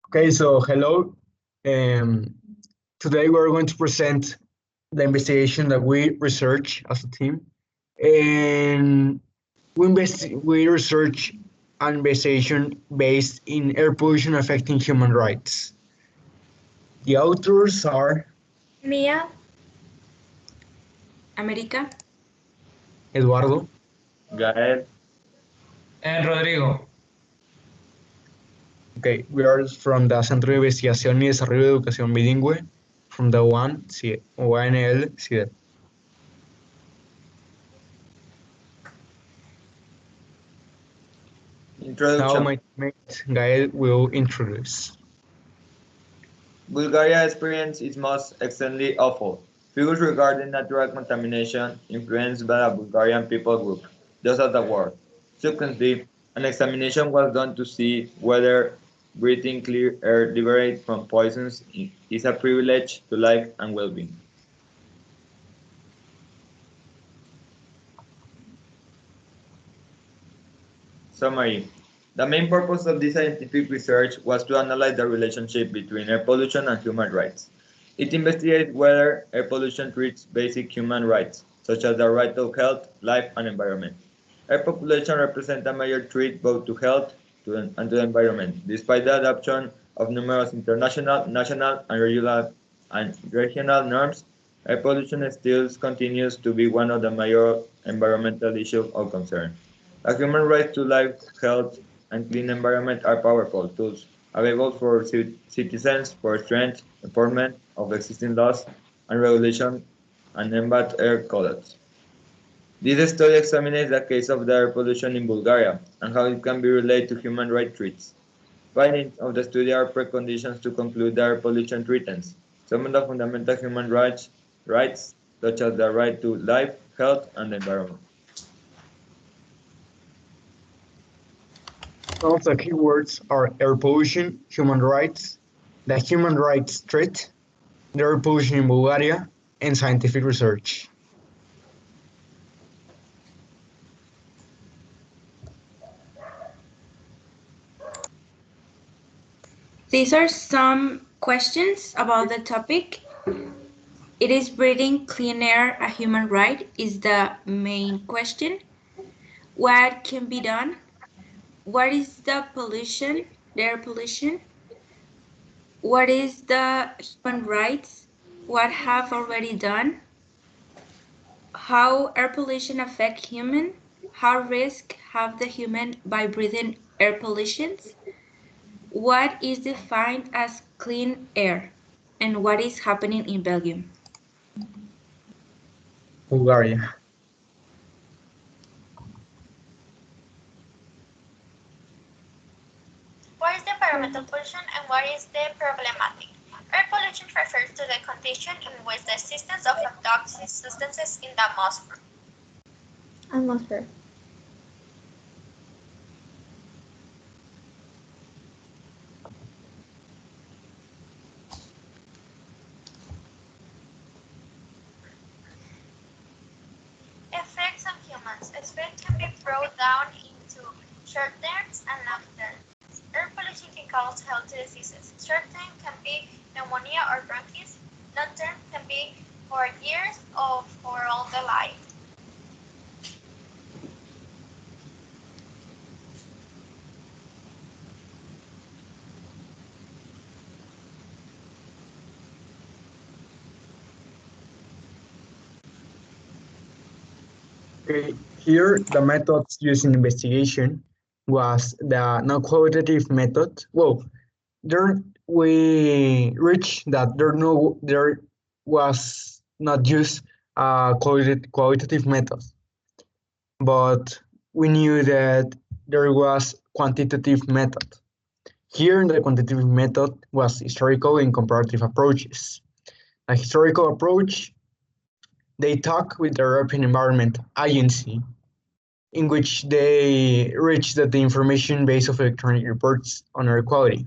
Okay, so hello. Um, Today we're going to present the investigation that we research as a team. And we research an investigation based in air pollution affecting human rights. The authors are Mia, America, Eduardo. Gael, And Rodrigo. Okay, we are from the Centro de Investigación y Desarrollo de Educación Bilingüe, from the ONL CIDEP. Now introduction. my teammate Gael will introduce. Bulgaria experience is most extremely awful. Figures regarding natural contamination influenced by the Bulgarian people group, those of the world. Subsequently, an examination was done to see whether breathing clear air liberated from poisons is a privilege to life and well-being. Summary. The main purpose of this scientific research was to analyze the relationship between air pollution and human rights. It investigated whether air pollution treats basic human rights, such as the right to health, life, and environment. Air population represents a major threat both to health and to the environment. Despite the adoption of numerous international, national, and regional norms, air pollution still continues to be one of the major environmental issues of concern. The human rights to life, health, and clean environment are powerful tools available for citizens for strength, enforcement of existing laws and regulations and combat air quality. This study examines the case of the air pollution in Bulgaria and how it can be related to human rights threats. Findings of the study are preconditions to conclude that air pollution threatens some of the fundamental human rights such as the right to life, health, and the environment. Some of the keywords are air pollution, human rights, the human rights threat, the air pollution in Bulgaria, and scientific research. these are some questions about the topic. It is breathing clean air a human right is the main question. What can be done? What is the pollution, the air pollution? What is the human rights? What have already done? How air pollution affect human? How risk have the human by breathing air pollutions? What is defined as clean air? And what is happening in Belgium? Bulgaria. What is the environmental pollution and what is the problematic? Air pollution refers to the condition in which the existence of toxic substances in the atmosphere. Effects on humans. Effects can be broken down into short terms and long terms. Air pollution can cause health diseases. Short term can be pneumonia or bronchitis. Long term can be for years or for all the life. Okay, here the methods used in investigation was the non-qualitative method. Well, there we reached that there was not just a qualitative method, but we knew that there was quantitative method. Here the quantitative method was historical and comparative approaches. A historical approach, they talk with the European Environment Agency, in which they reached that the information base of electronic reports on air quality.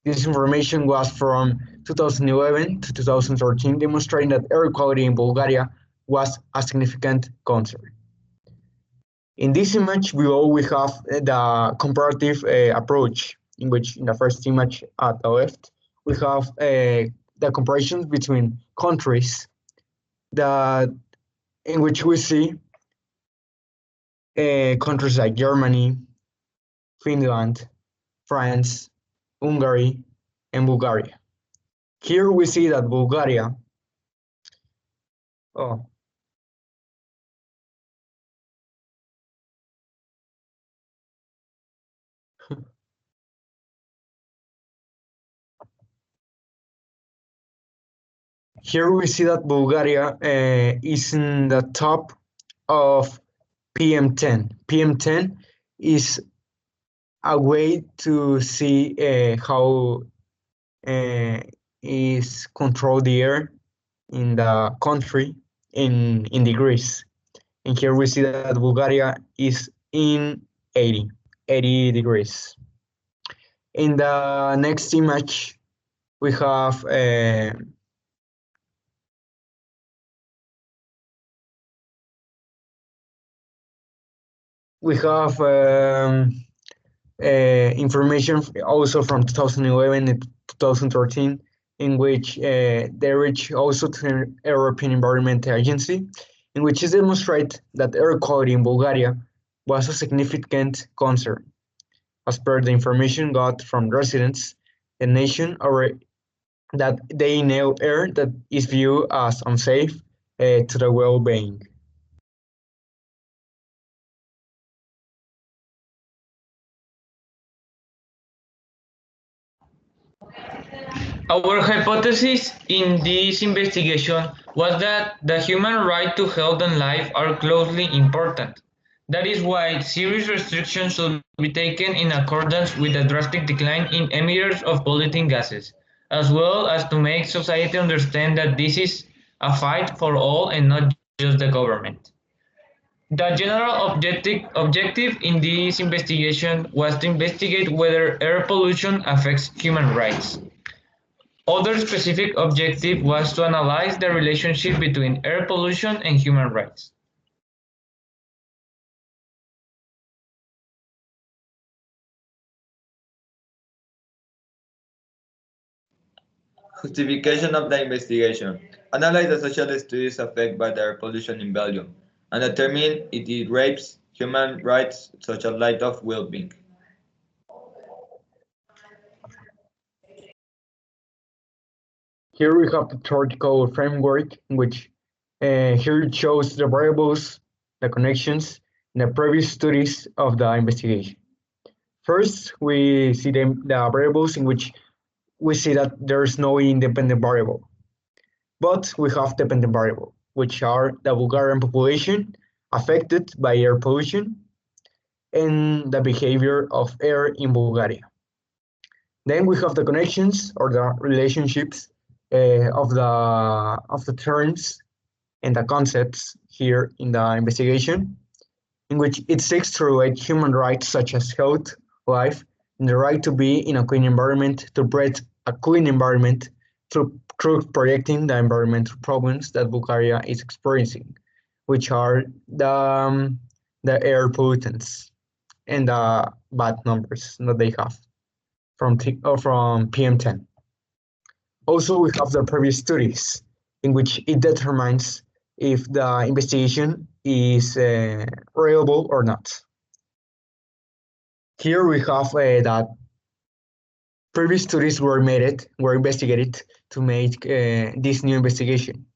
This information was from 2011 to 2013, demonstrating that air quality in Bulgaria was a significant concern. In this image, we have the comparative approach. in which in the first image at the left, we have the comparisons between countries that in which we see countries like Germany, Finland, France, Hungary, and Bulgaria. Here we see that Bulgaria, oh, here we see that Bulgaria is in the top of PM10. PM10 is a way to see how is control the air in the country in degrees. And here we see that Bulgaria is in 80 degrees. In the next image, we have information also from 2011 and 2013, in which they reach also to the European Environment Agency, in which it demonstrates that air quality in Bulgaria was a significant concern. As per the information got from residents, the nation or that they inhale air that is viewed as unsafe to the well-being. Our hypothesis in this investigation was that the human right to health and life are closely important. That is why serious restrictions should be taken in accordance with the drastic decline in emitters of polluting gases, as well as to make society understand that this is a fight for all and not just the government. The general objective in this investigation was to investigate whether air pollution affects human rights. Other specific objective was to analyze the relationship between air pollution and human rights. Justification of the investigation. Analyze the social studies affected by the air pollution in Belgium and determine if it rapes human rights such as light of well-being. Here we have the theoretical framework in which here it shows the variables, the connections, and the previous studies of the investigation. First, we see the variables in which we see that there's no independent variable, but we have dependent variable, which are the Bulgarian population affected by air pollution and the behavior of air in Bulgaria. Then we have the connections or the relationships of the terms and the concepts here in the investigation, in which it seeks to relate human rights such as health, life, and the right to be in a clean environment to breed a clean environment through projecting the environmental problems that Bulgaria is experiencing, which are the air pollutants and the bad numbers that they have from PM10. Also, we have the previous studies in which it determines if the investigation is reliable or not. Here we have that previous studies were investigated to make this new investigation.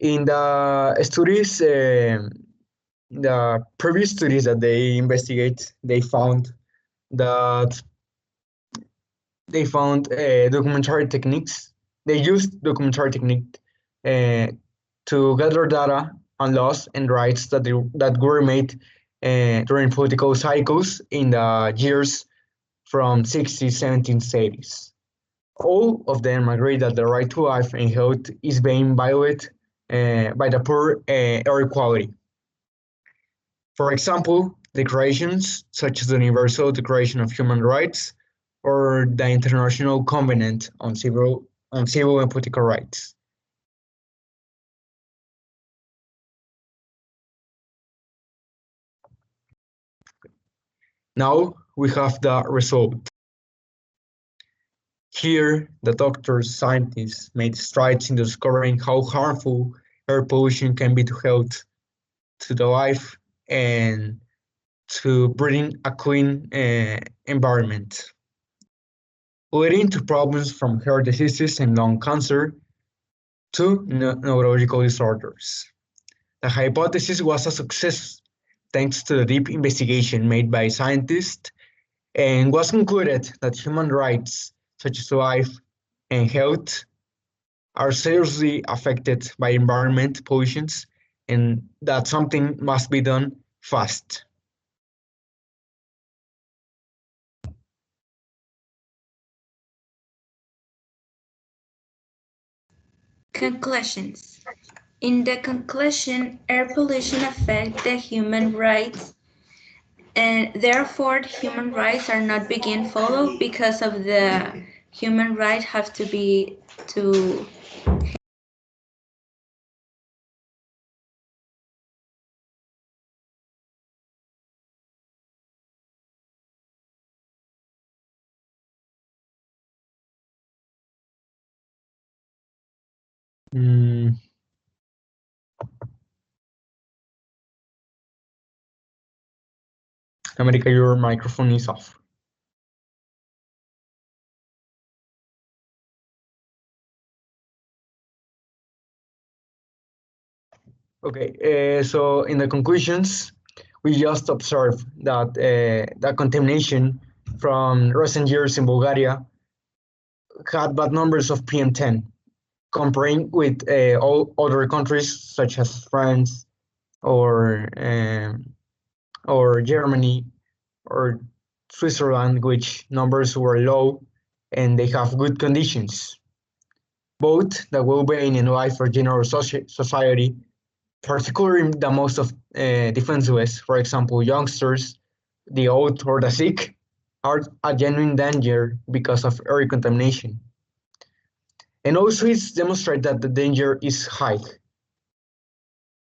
In the studies, the previous studies that they investigate, they found that documentary techniques. They used documentary technique to gather data on laws and rights that were made during political cycles in the years from 60s, 70s, 80s. All of them agree that the right to life and health is being violated by the poor air quality. For example, declarations such as the Universal Declaration of Human Rights or the International Covenant on Civil and Political Rights. Now we have the result. Here, the doctors, scientists made strides in discovering how harmful air pollution can be to health, to the life, and to breathing a clean environment, leading to problems from heart diseases and lung cancer to neurological disorders. The hypothesis was a success thanks to the deep investigation made by scientists and was concluded that human rights such as life and health are seriously affected by environment pollutions and that something must be done fast. Conclusions. In the conclusion, air pollution affects the human rights and therefore human rights are not being followed because of the human rights have to be to Mm, America, your microphone is off. Okay, so in the conclusions, we just observed that the contamination from recent years in Bulgaria had bad numbers of PM10, comparing with all other countries such as France or Germany or Switzerland, which numbers were low and they have good conditions. Both the well-being and life for general society, particularly the most of defenseless, for example, youngsters, the old or the sick, are a genuine danger because of air contamination. And also it's demonstrated that the danger is high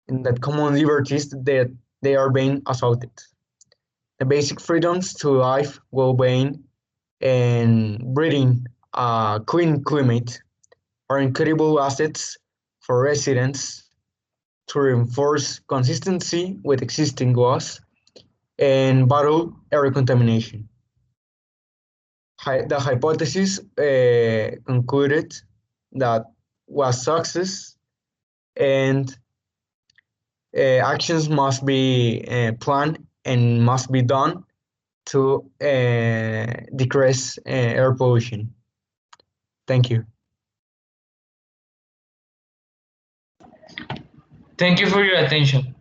and that common liberties that they are being assaulted. The basic freedoms to life, well-being, and breathing a clean climate are incredible assets for residents to reinforce consistency with existing laws and battle air contamination. The hypothesis concluded that was success and actions must be planned and must be done to decrease air pollution. Thank you. Thank you for your attention.